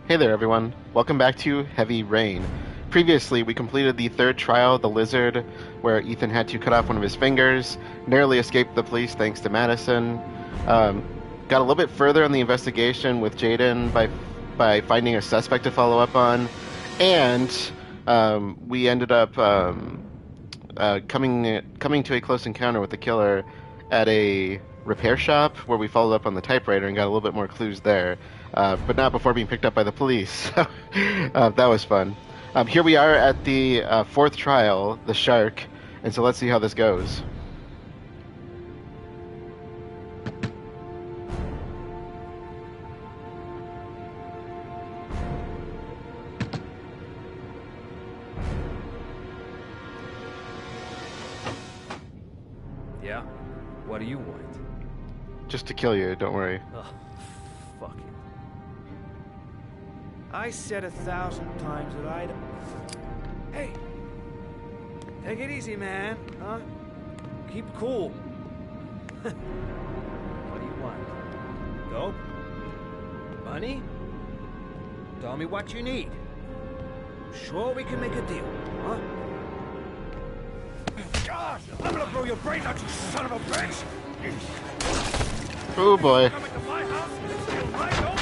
Hey there, everyone. Welcome back to Heavy Rain. Previously, we completed the third trial, the Lizard, where Ethan had to cut off one of his fingers, narrowly escaped the police thanks to Madison. Um, got a little bit further on the investigation with Jayden by finding a suspect to follow up on, and we ended up coming to a close encounter with the killer at a repair shop where we followed up on the typewriter and got a little bit more clues there, but not before being picked up by the police. That was fun. Here we are at the fourth trial, the shark, and so let's see how this goes. Yeah? What do you want? Just to kill you, don't worry. Oh, fuck it. I said 1,000 times that I'd... Hey! Take it easy, man, huh? Keep cool. What do you want? Dope? Money? Tell me what you need. Sure we can make a deal, huh? God, I'm gonna blow your brains out, you son of a bitch! Oh boy. Coming to my house and steal my dope?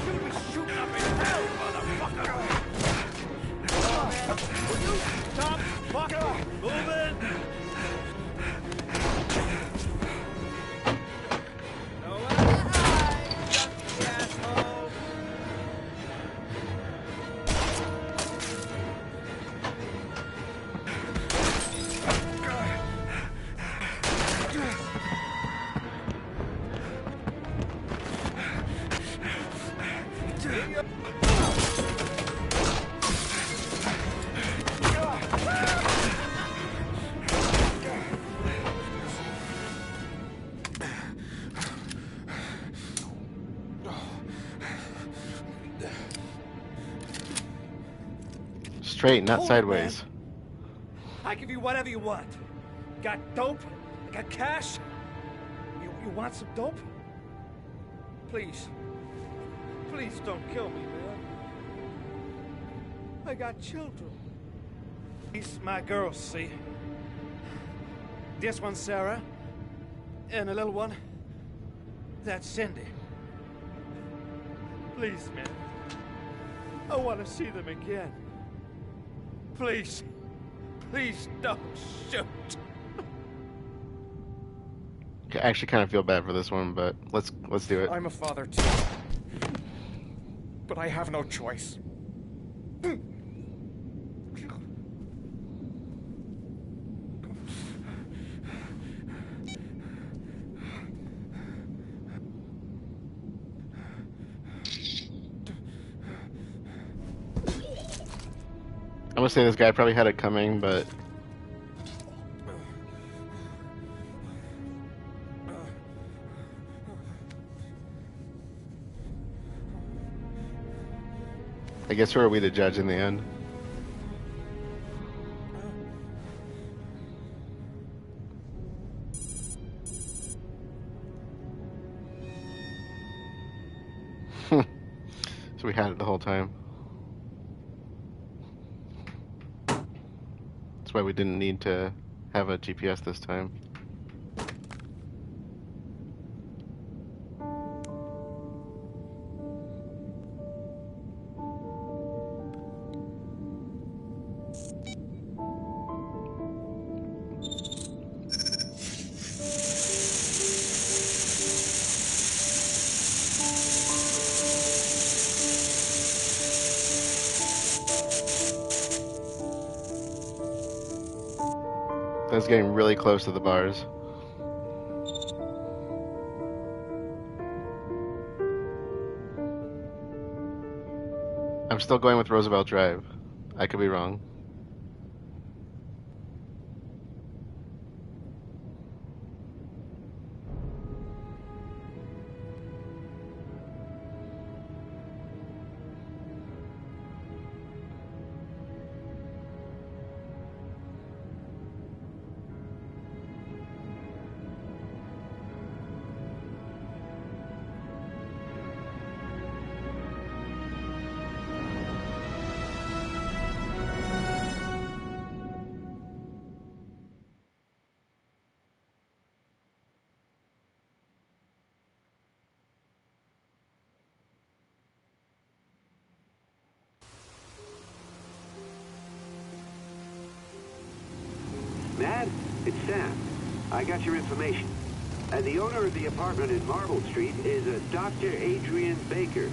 You'll be shooting up in hell, motherfucker! Will you stop fucking moving? No asshole! Straight, not Hold it, sideways. man. I give you whatever you want. Got dope? Got cash? You want some dope? Please. Please don't kill me, man. I got children. These my girls, see? This one's Sarah. And the little one, that's Cindy. Please, man. I want to see them again. Please. Please don't shoot. I actually kind of feel bad for this one, but let's do it. I'm a father too. But I have no choice. I'm gonna say this guy probably had it coming, but I guess who are we to judge in the end? So we had it the whole time. That's why we didn't need to have a GPS this time. That's getting really close to the bars. I'm still going with Roosevelt Drive. I could be wrong. Sam. I got your information. The owner of the apartment in Marble Street is a Dr. Adrian Baker.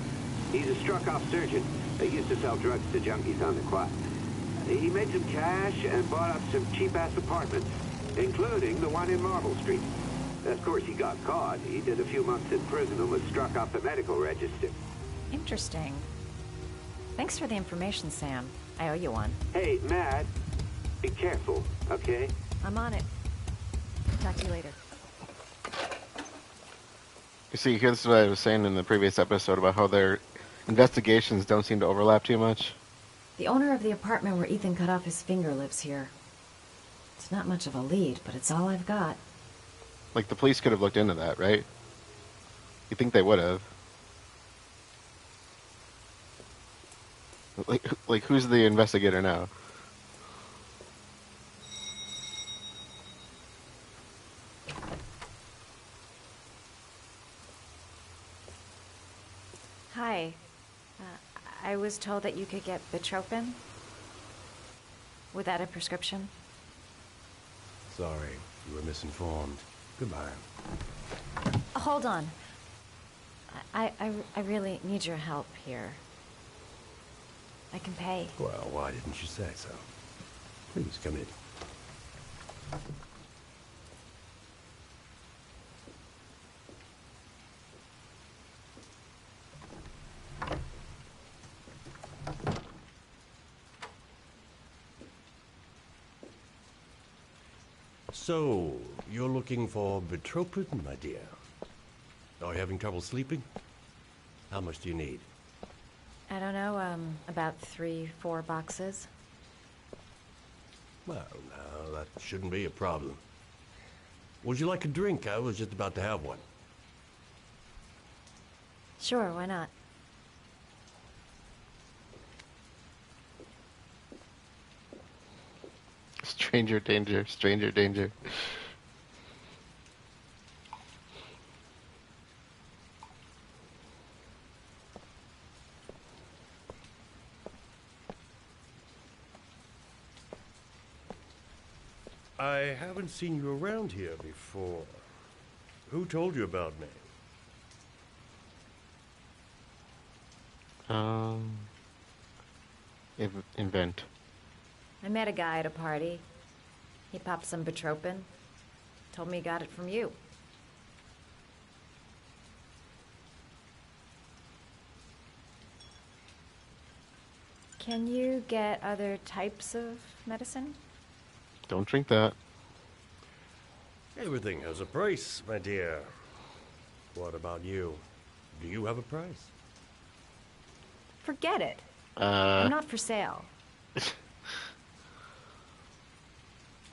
He's a struck-off surgeon. He used to sell drugs to junkies on the quad. He made some cash and bought up some cheap-ass apartments, including the one in Marble Street. Of course, he got caught. He did a few months in prison and was struck off the medical register. Interesting. Thanks for the information, Sam. I owe you one. Hey, Matt, be careful, okay? I'm on it. Talk to you later. You see, here's what I was saying in the previous episode about how their investigations don't seem to overlap too much. The owner of the apartment where Ethan cut off his finger lives here. It's not much of a lead, but it's all I've got. Like, the police could have looked into that, right? You think they would have? Like, who's the investigator now? Hi. I was told that you could get Bitropin without a prescription. Sorry, you were misinformed. Goodbye. Hold on. I really need your help here. I can pay. Well, why didn't you say so? Please, come in. So, you're looking for Bitropin, my dear? Are you having trouble sleeping? How much do you need? I don't know, about 3-4 boxes. Well, no, that shouldn't be a problem. Would you like a drink? I was just about to have one. Sure, why not? Stranger danger, stranger danger. I haven't seen you around here before. Who told you about me? Invent. I met a guy at a party. He popped some Bitropin. Told me he got it from you. Can you get other types of medicine? Don't drink that. Everything has a price, my dear. What about you? Do you have a price? Forget it. I'm not for sale.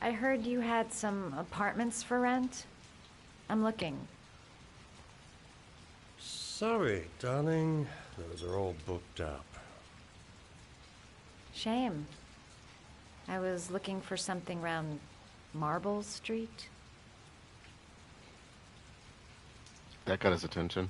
I heard you had some apartments for rent. I'm looking. Sorry, darling. Those are all booked up. Shame. I was looking for something around Marble Street. That got his attention.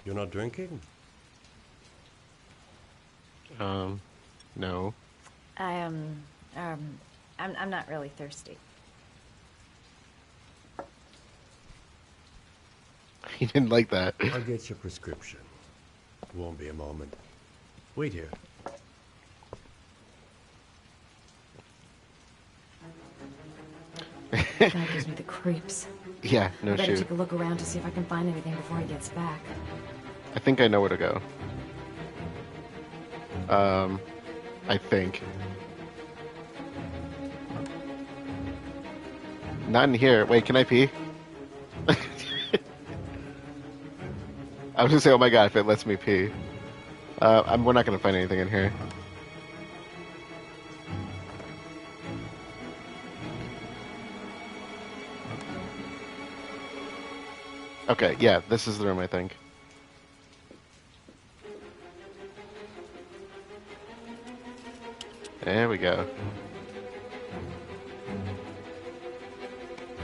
You're not drinking? No. I'm not really thirsty. He didn't like that. I'll get your prescription. Won't be a moment. Wait here. That guy gives me the creeps. Yeah, no I better shoot. take a look around to see if I can find anything before he gets back. I think I know where to go. I think. Not in here. Wait, can I pee? I was gonna say, oh my god, if it lets me pee. We're not gonna find anything in here. Okay, yeah, this is the room, I think. There we go.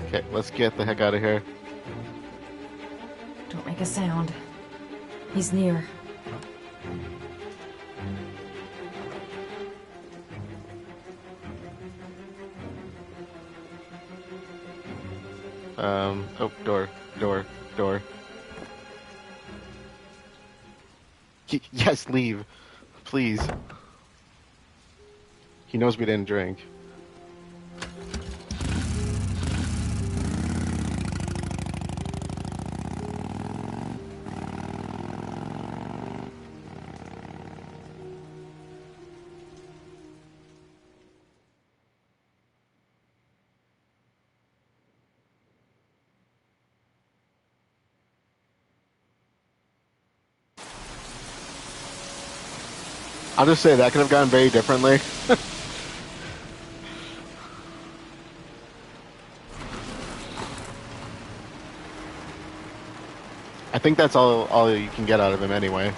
Okay, let's get the heck out of here. Don't make a sound. He's near. Oh, door. Yes, leave. Please. He knows we didn't drink. I'll just say that could have gone very differently. I think that's all you can get out of him anyway.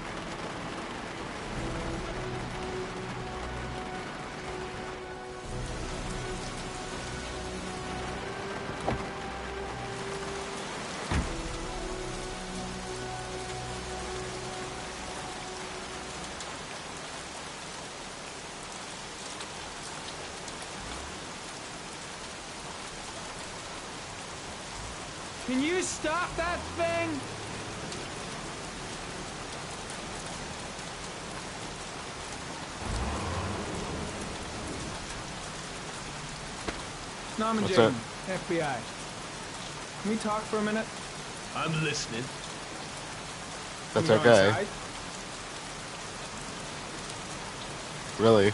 Can you stop that thing? Norman What's Jayden, that? FBI. Can we talk for a minute? I'm listening. That's Can we go okay. inside? Really.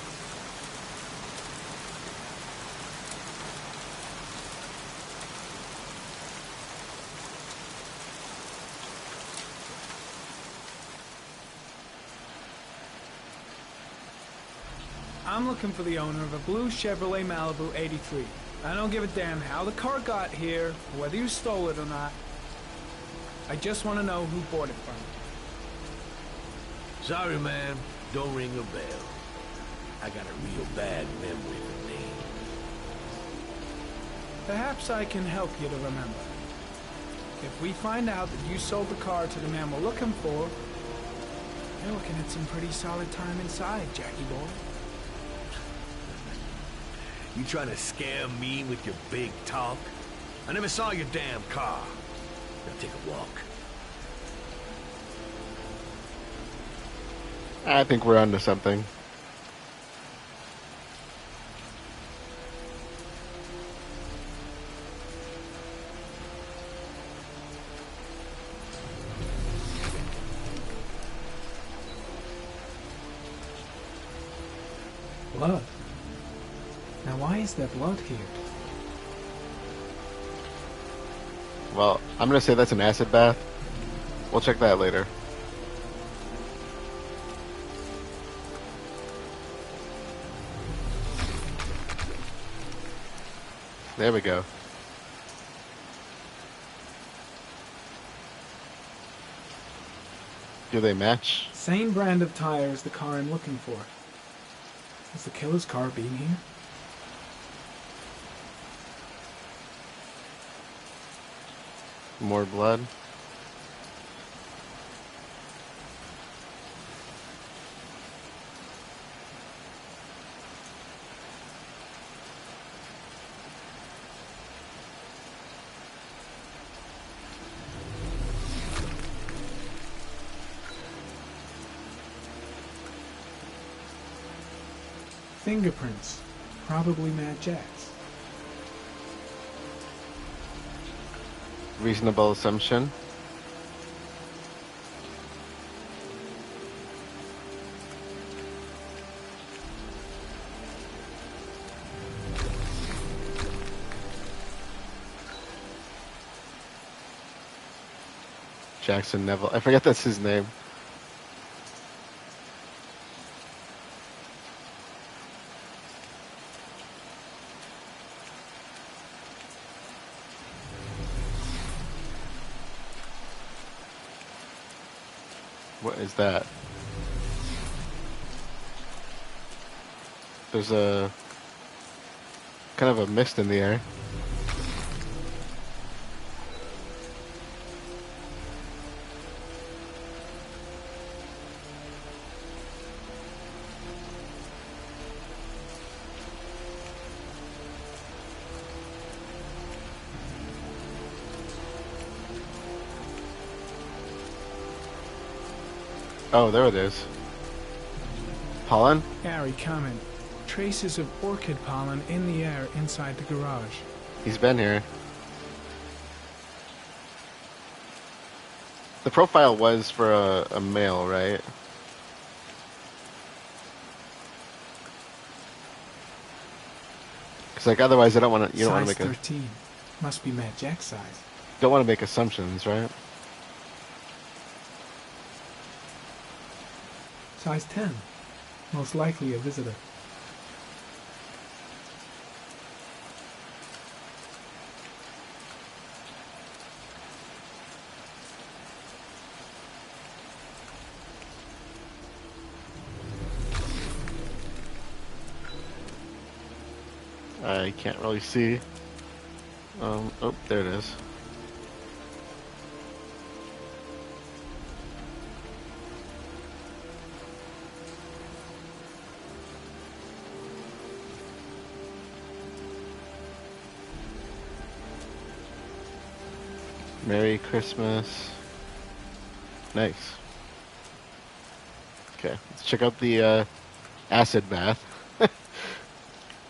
I'm looking for the owner of a blue Chevrolet Malibu 83. I don't give a damn how the car got here, or whether you stole it or not. I just want to know who bought it from you. Sorry, man. Don't ring a bell. I got a real bad memory for names. Perhaps I can help you to remember. If we find out that you sold the car to the man we're looking for, you're looking at some pretty solid time inside, Jackie boy. You trying to scam me with your big talk? I never saw your damn car. Now take a walk. I think we're onto something. Blood. Now why is there blood here? Well, I'm gonna say that's an acid bath. We'll check that later. There we go. Do they match? Same brand of tire as the car I'm looking for. Is the killer's car being here? More blood. Fingerprints. Probably Mad Jack's. Reasonable assumption. Jackson Neville. I forget that's his name. What is that? There's a kind of a mist in the air. Oh, there it is. Pollen? Gary, comment. Traces of orchid pollen in the air inside the garage. He's been here. The profile was for a male, right? Because like otherwise, I don't want to. You don't want to Size make 13. Must be Matt Jack's size. don't want to make assumptions, right? Size 10. Most likely a visitor. I can't really see. Oh, there it is. Merry Christmas. Nice. Okay, let's check out the acid bath.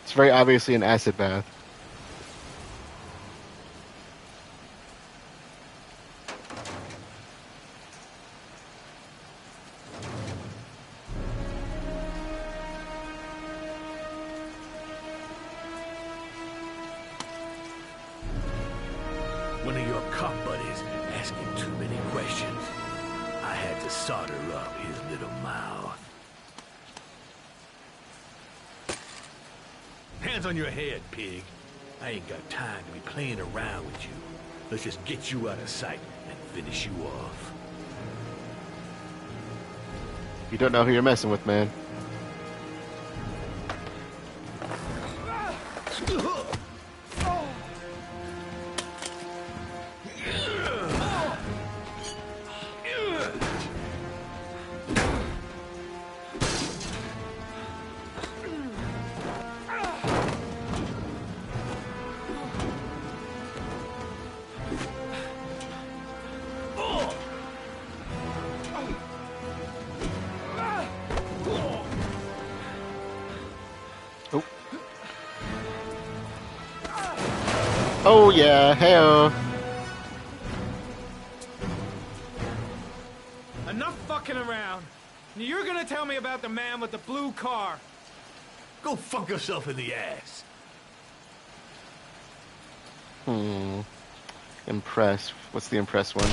It's very obviously an acid bath. One of your cop buddies asking too many questions. I had to solder up his little mouth. Hands on your head, pig. I ain't got time to be playing around with you. Let's just get you out of sight and finish you off. You don't know who you're messing with, man. Oh yeah, hey-oh. Enough fucking around. You're gonna tell me about the man with the blue car. Go fuck yourself in the ass. Impress. What's the impress one?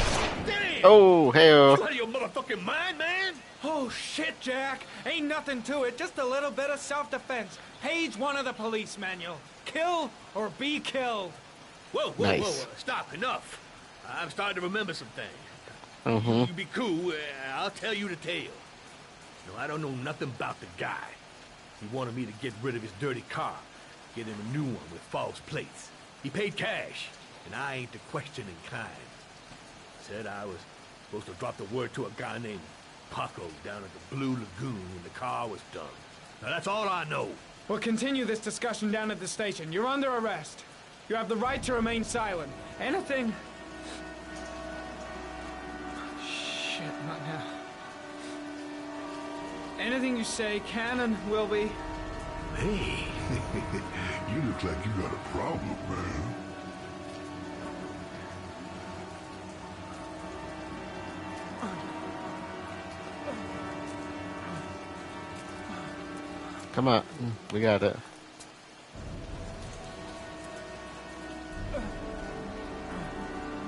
Damn! Oh, hey-oh. You out of your motherfucking mind, man? Oh shit, Jack. Ain't nothing to it. Just a little bit of self-defense. Page 1 of the police manual. Kill or be killed. Whoa, whoa, Nice. whoa, stop, enough. I'm starting to remember some things. Mm-hmm. You be cool, I'll tell you the tale. No, I don't know nothing about the guy. He wanted me to get rid of his dirty car, get him a new one with false plates. He paid cash, and I ain't the questioning kind. Said I was supposed to drop the word to a guy named Paco down at the Blue Lagoon when the car was done. Now that's all I know. We'll continue this discussion down at the station. You're under arrest. You have the right to remain silent. Anything... Shit, not now. Anything you say can and will be... Hey, You look like you got a problem, man. Come on, we got it.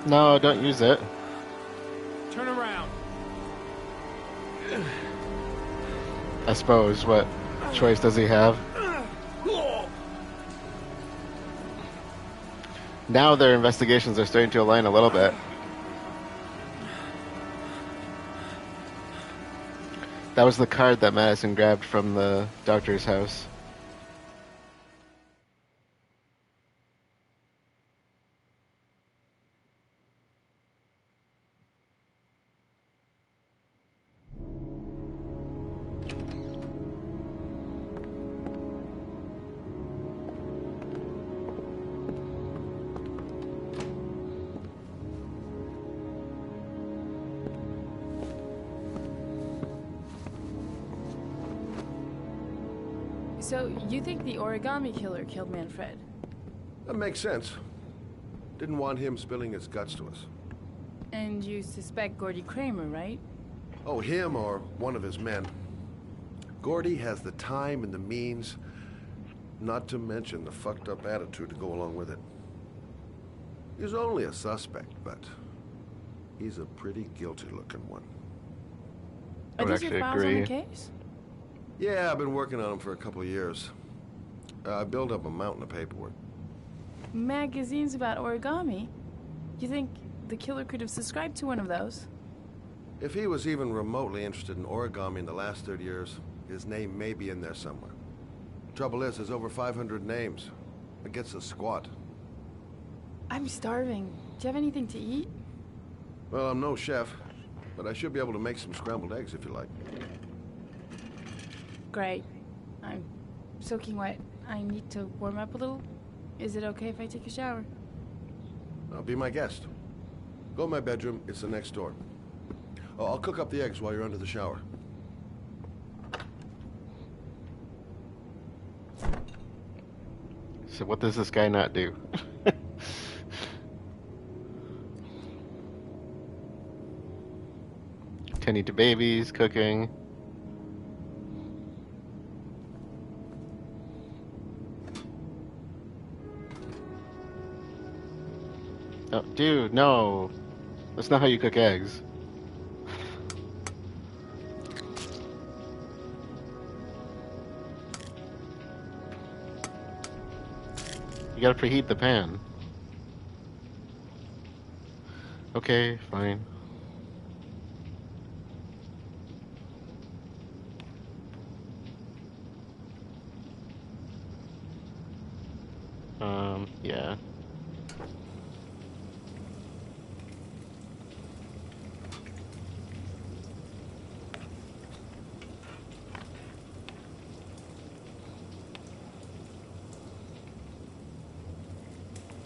No, don't use it. Turn around. I suppose. What choice does he have? Now their investigations are starting to align a little bit. That was the card that Madison grabbed from the doctor's house. So, you think the origami killer killed Manfred? That makes sense. Didn't want him spilling his guts to us. And you suspect Gordy Kramer, right? Oh, him or one of his men. Gordy has the time and the means, not to mention the fucked up attitude to go along with it. He's only a suspect, but he's a pretty guilty-looking one. I would Are these your actually files on the agree. case? Yeah, I've been working on him for a couple of years. I built up a mountain of paperwork. Magazines about origami? You think the killer could have subscribed to one of those? If he was even remotely interested in origami in the last 30 years, his name may be in there somewhere. Trouble is, there's over 500 names. It gets us squat. I'm starving. Do you have anything to eat? Well, I'm no chef, but I should be able to make some scrambled eggs if you like. Great. I'm soaking wet. I need to warm up a little. Is it okay if I take a shower? Be my guest. Go in my bedroom, it's the next door. Oh, I'll cook up the eggs while you're under the shower. So what does this guy not do? Tending to babies, cooking. Oh, dude, no. That's not how you cook eggs. You gotta preheat the pan. Okay, fine. Yeah.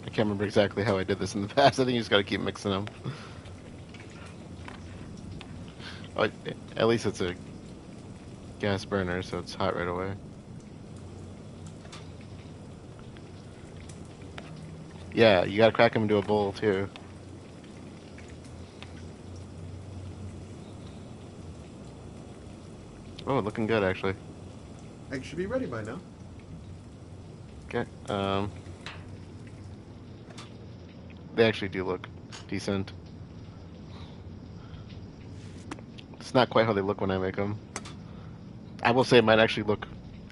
I can't remember exactly how I did this in the past. I think you just gotta keep mixing them. Oh, at least it's a gas burner, so it's hot right away. Yeah, you gotta crack them into a bowl, too. Oh, looking good, actually. Eggs should be ready by now. Okay, they actually do look decent. It's not quite how they look when I make them. I will say it might actually look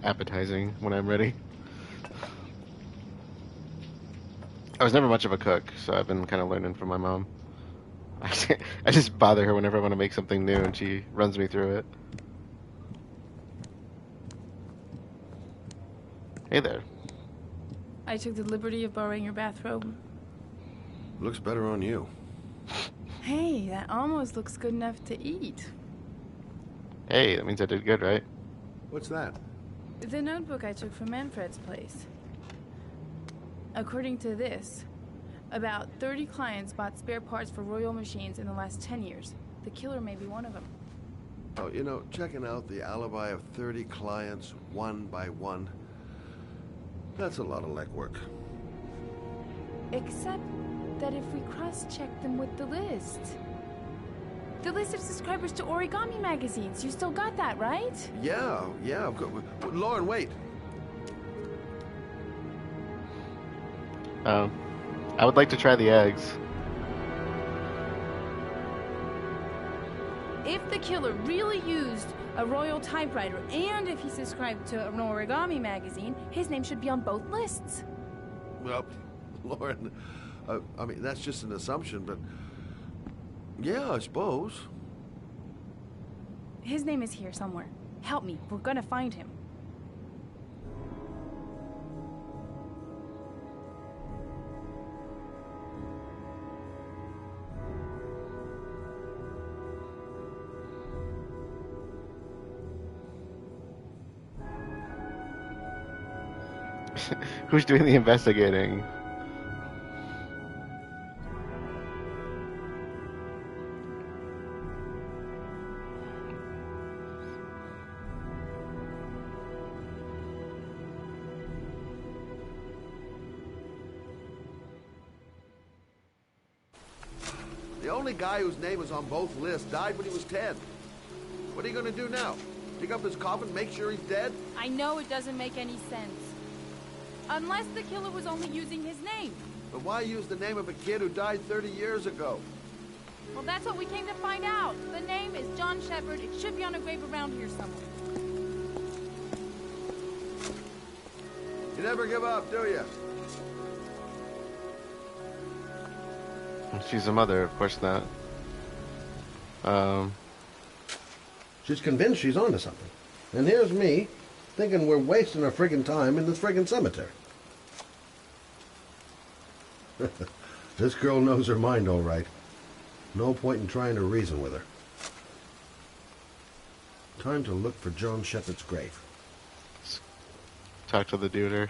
appetizing when I'm ready. I was never much of a cook, so I've been kind of learning from my mom. I just bother her whenever I want to make something new, and she runs me through it. Hey there. I took the liberty of borrowing your bathrobe. Looks better on you. Hey, that almost looks good enough to eat. Hey, that means I did good, right? What's that? The notebook I took from Manfred's place. According to this, about 30 clients bought spare parts for Royal machines in the last 10 years. The killer may be one of them. Oh, you know, checking out the alibi of 30 clients one by one, that's a lot of legwork. Except that if we cross-check them with the list. The list of subscribers to origami magazines. You still got that, right? Yeah, of course. Lauren, wait. I would like to try the eggs. If the killer really used a Royal typewriter, and if he subscribed to an origami magazine, his name should be on both lists. Well, Lauren, I mean, that's just an assumption, but yeah, I suppose. His name is here somewhere. Help me. We're gonna find him. Who's doing the investigating? only guy whose name is on both lists died when he was 10. What are you gonna do now? Dig up his coffin, make sure he's dead? I know it doesn't make any sense. Unless the killer was only using his name. But why use the name of a kid who died 30 years ago? Well, that's what we came to find out. The name is John Shepard. It should be on a grave around here somewhere. You never give up, do you? She's a mother, of course not. She's convinced she's onto something. And here's me, thinking we're wasting our friggin' time in this friggin' cemetery. This girl knows her mind all right. No point in trying to reason with her. Time to look for John Shepard's grave. Talk to the duder.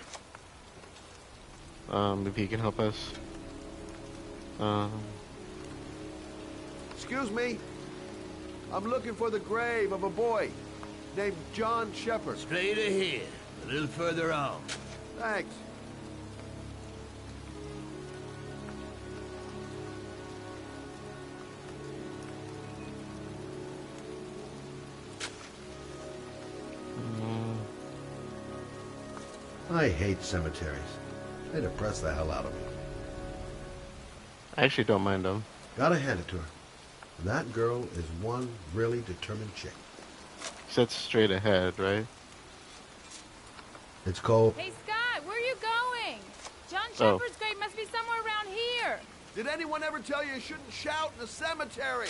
If he can help us. Excuse me. I'm looking for the grave of a boy named John Shepard. Straight ahead, a little further on. Thanks. I hate cemeteries. They depress the hell out of me. I actually don't mind him. Gotta hand it to her. That girl is one really determined chick. Sits straight ahead, right? It's called... Hey, Scott, where are you going? John Shepard's grave must be somewhere around here. Did anyone ever tell you shouldn't shout in a cemetery?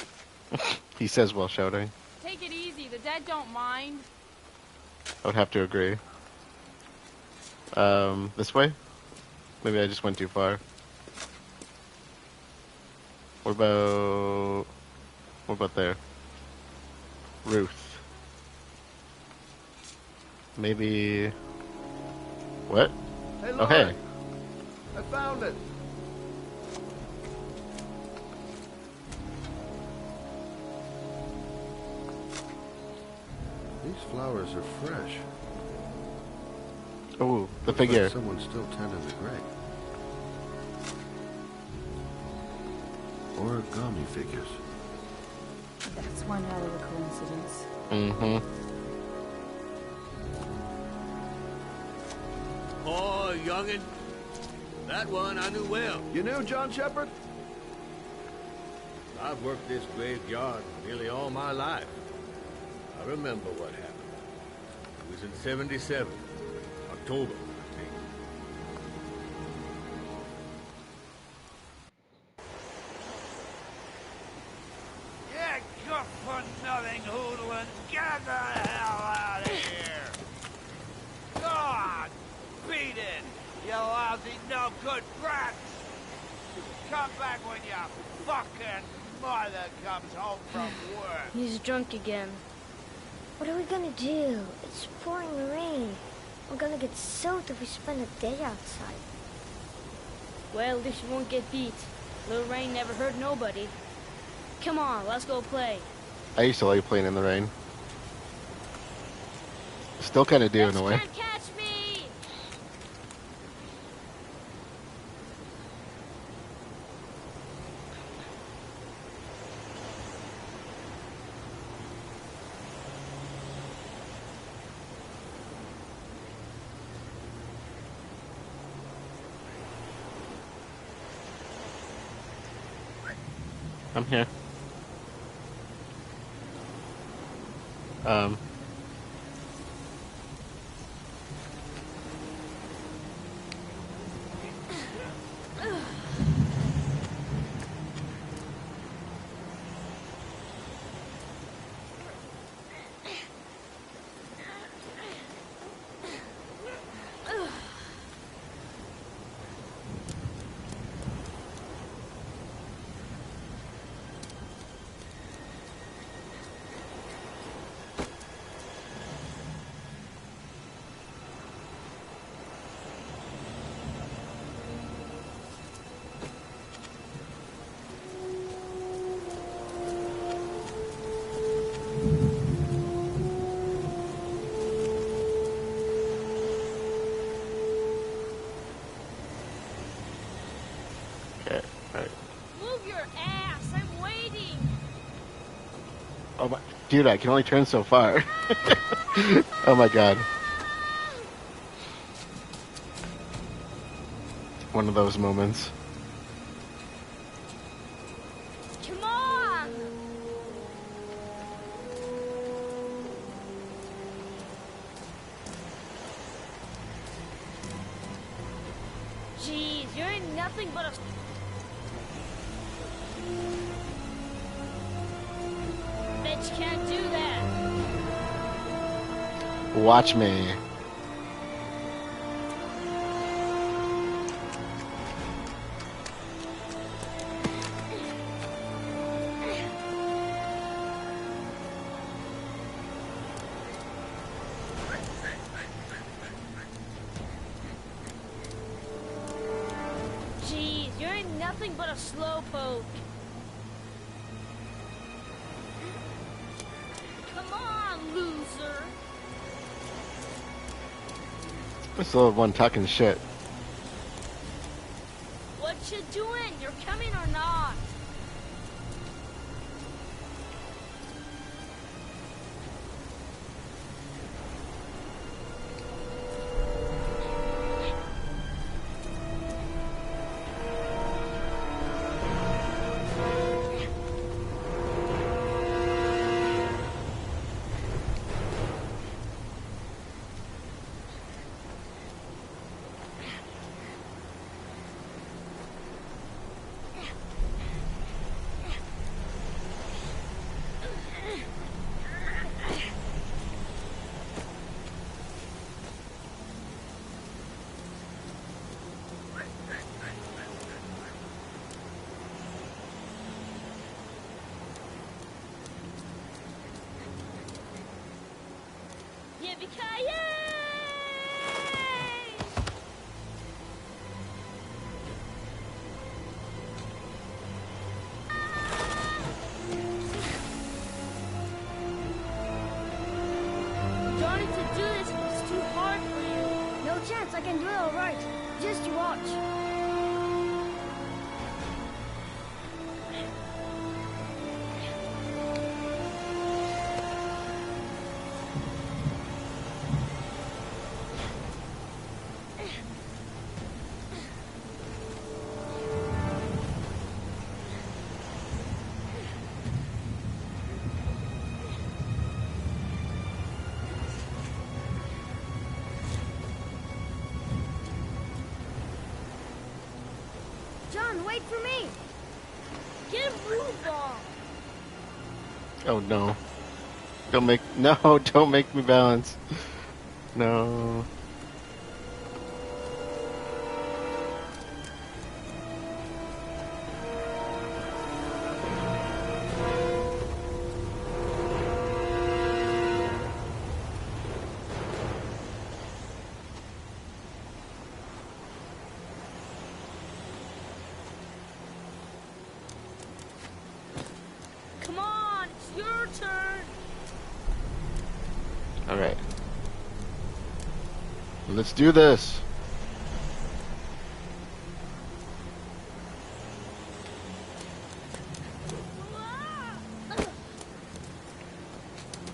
He says while shouting. Take it easy. The dead don't mind. I would have to agree. This way? Maybe I just went too far. What about there? Ruth. Maybe... What? Hey, Oh, Laura. hey. I found it. These flowers are fresh. Oh, the Looks figure. like someone's still tending the grave. Origami figures. That's one hell of a coincidence. Mm-hmm. Oh, youngin'. That one I knew well. You knew John Shepard? I've worked this graveyard nearly all my life. I remember what happened. It was in 77. October, I think. Yeah, good for nothing, hoodlum. Get the hell out of here! God, beat it, you lousy, no good brats! Come back when your fucking mother comes home from work. He's drunk again. What are we gonna do? It's pouring rain. We're gonna get soaked if we spend a day outside. Well, at least you won't get beat. Little rain never hurt nobody. Come on, let's go play. I used to like playing in the rain. Still kind of do in a way. Catch me! I'm here. Move your ass! I'm waiting! do that. I can only turn so far. Oh my god. One of those moments. Come on! Jeez, you're in nothing but a... Bet you can't do that. Watch me. Jeez, you're in nothing but a slowpoke. Come on, loser. This little one talking shit. What you doing? You're coming or not? Yippee-ki-yay! Starting to do this was too hard for you. No chance, I can do it all right. Just you watch. John, wait for me! Get a move on. Oh no. Don't make me balance. No. Come on, it's your turn. Alright. Let's do this.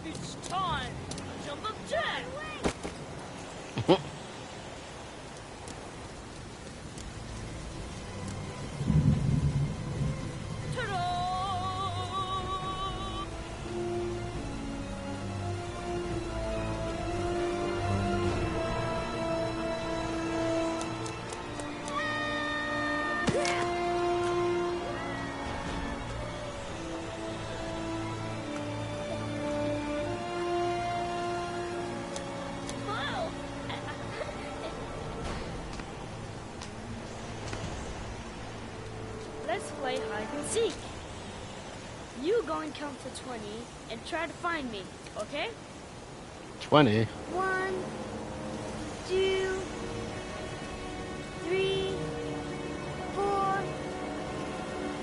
It's time. Jump up jack. Let's play hide and seek. You go and count to 20 and try to find me, okay? 20. 1, 2, 3, 4,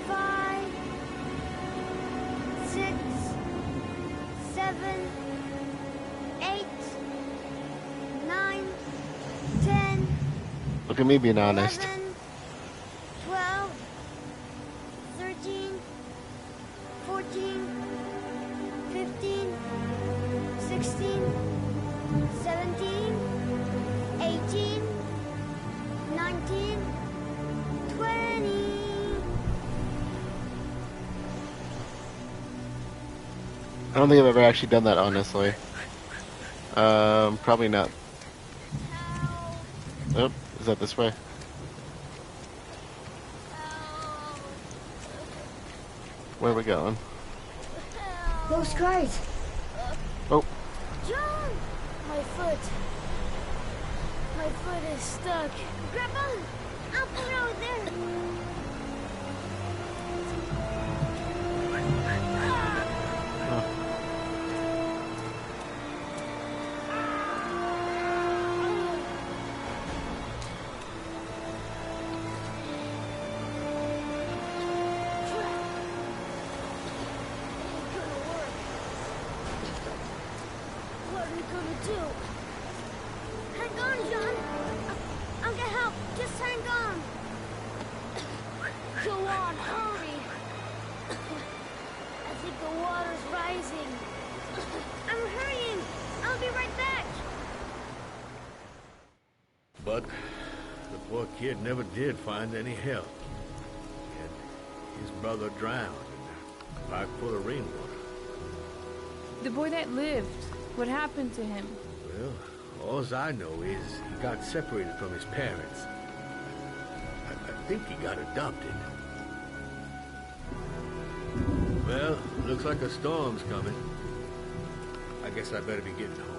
5, 6, 7, 8, 9, 10. Look at me being honest. 11, 12, 13, 14, 15, I don't think I've ever actually done that, honestly. Probably not. Oh, is that this way? Where are we going? Those cars. Oh. John! My foot. My foot is stuck. Grab on. I'll put it over there. But the poor kid never did find any help. And his brother drowned in a pipe full of rainwater. The boy that lived, what happened to him? Well, all I know is he got separated from his parents. I think he got adopted. Well, looks like a storm's coming. I guess I better be getting home.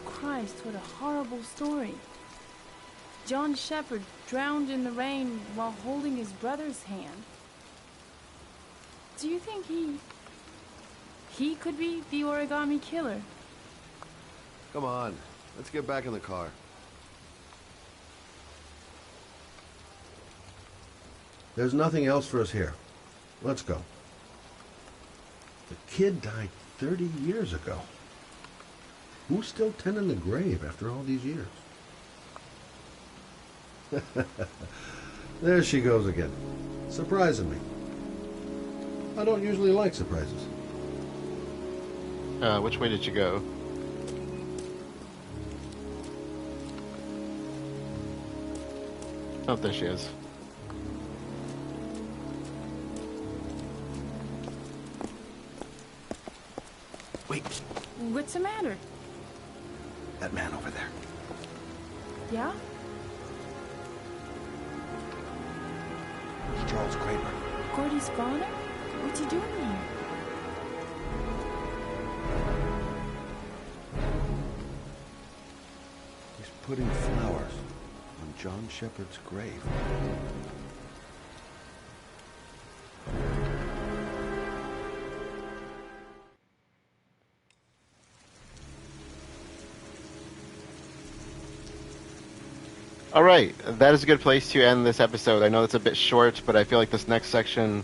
Christ, what a horrible story. John Shepard drowned in the rain while holding his brother's hand. Do you think he could be the origami killer? Come on, let's get back in the car. There's nothing else for us here. Let's go. The kid died 30 years ago. Who's still tending the grave after all these years? There she goes again, surprising me. I don't usually like surprises. Which way did you go? Oh, there she is. Wait. What's the matter? That man over there. Yeah? It's Charles Kramer. Gordy's father? What's he doing here? He's putting flowers on John Shepard's grave. All right, that is a good place to end this episode. I know it's a bit short, but I feel like this next section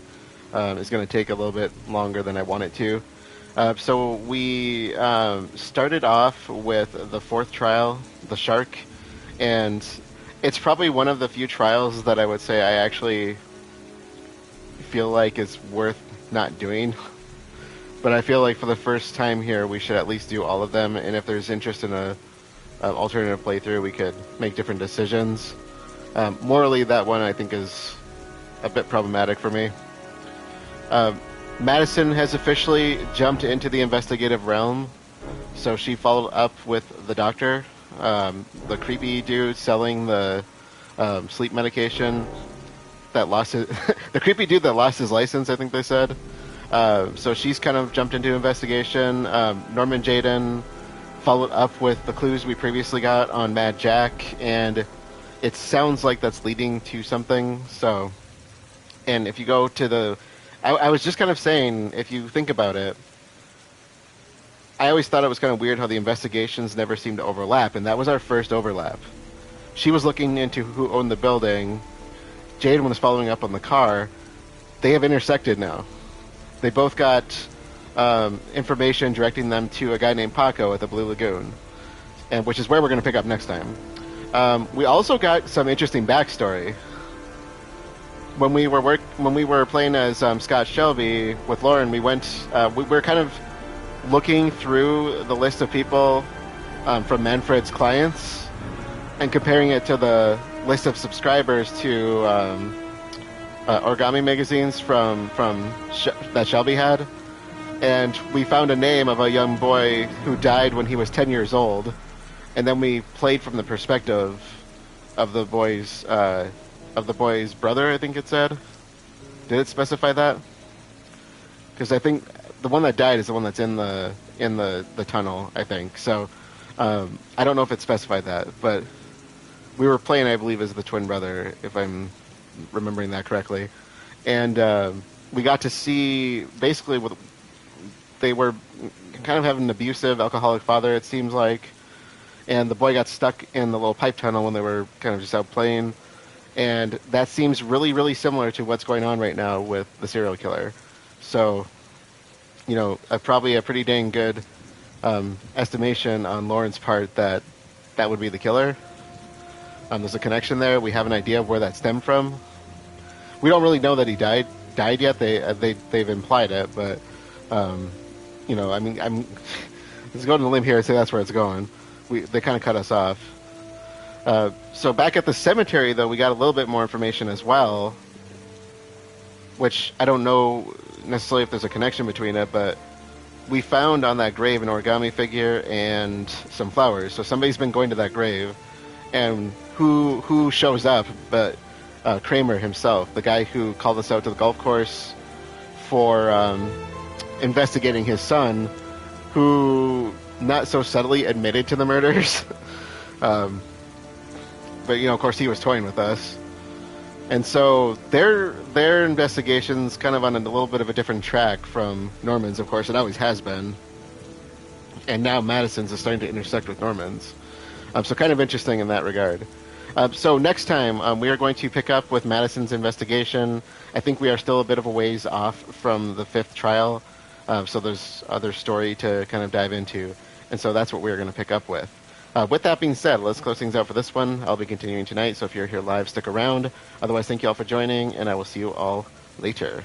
is going to take a little bit longer than I want it to. So we started off with the fourth trial, the shark, and it's probably one of the few trials that I would say I actually feel like is worth not doing. But I feel like for the first time here, we should at least do all of them, and if there's interest in a alternative playthrough, we could make different decisions. Morally, that one I think is a bit problematic for me. Madison has officially jumped into the investigative realm, so she followed up with the doctor, the creepy dude selling the sleep medication that lost his the creepy dude that lost his license, I think they said. So she's kind of jumped into investigation. Norman Jayden followed up with the clues we previously got on Mad Jack, and it sounds like that's leading to something. So, and if you go to the, I was just kind of saying, if you think about it, I always thought it was kind of weird how the investigations never seemed to overlap, and that was our first overlap. She was looking into who owned the building. Jayden was following up on the car. They have intersected now. They both got information directing them to a guy named Paco at the Blue Lagoon, and which is where we're going to pick up next time. We also got some interesting backstory. When we were playing as Scott Shelby with Lauren, we were kind of looking through the list of people from Manfred's clients and comparing it to the list of subscribers to origami magazines from that Shelby had, and we found a name of a young boy who died when he was 10 years old, and then we played from the perspective of the boy's brother. I think it said. Did it specify that? Because I think the one that died is the one that's in the tunnel, I think. So I don't know if it specified that, but we were playing, I believe, as the twin brother, if I'm remembering that correctly. And we got to see basically what they were kind of having an abusive, alcoholic father, it seems like. And the boy got stuck in the little pipe tunnel when they were kind of just out playing. And that seems really, really similar to what's going on right now with the serial killer. So, probably a pretty dang good estimation on Lauren's part that would be the killer. There's a connection there. We have an idea of where that stemmed from. We don't really know that he died yet. They've implied it, but I'm just going to the limb here and say that's where it's going. They kind of cut us off. So back at the cemetery, though, we got a little bit more information as well, which I don't know necessarily if there's a connection between it, but we found on that grave an origami figure and some flowers. So somebody's been going to that grave, and who shows up but Kramer himself, the guy who called us out to the golf course for investigating his son, who not so subtly admitted to the murders. But, of course, he was toying with us. And so their investigation's kind of on a little bit of a different track from Norman's, of course. It always has been. And now Madison's is starting to intersect with Norman's. So kind of interesting in that regard. So next time, we are going to pick up with Madison's investigation. I think we are still a bit of a ways off from the 5th trial. So there's other story to kind of dive into. And so that's what we're going to pick up with. With that being said, let's close things out for this one. I'll be continuing tonight, so if you're here live, stick around. Otherwise, thank you all for joining, and I will see you all later.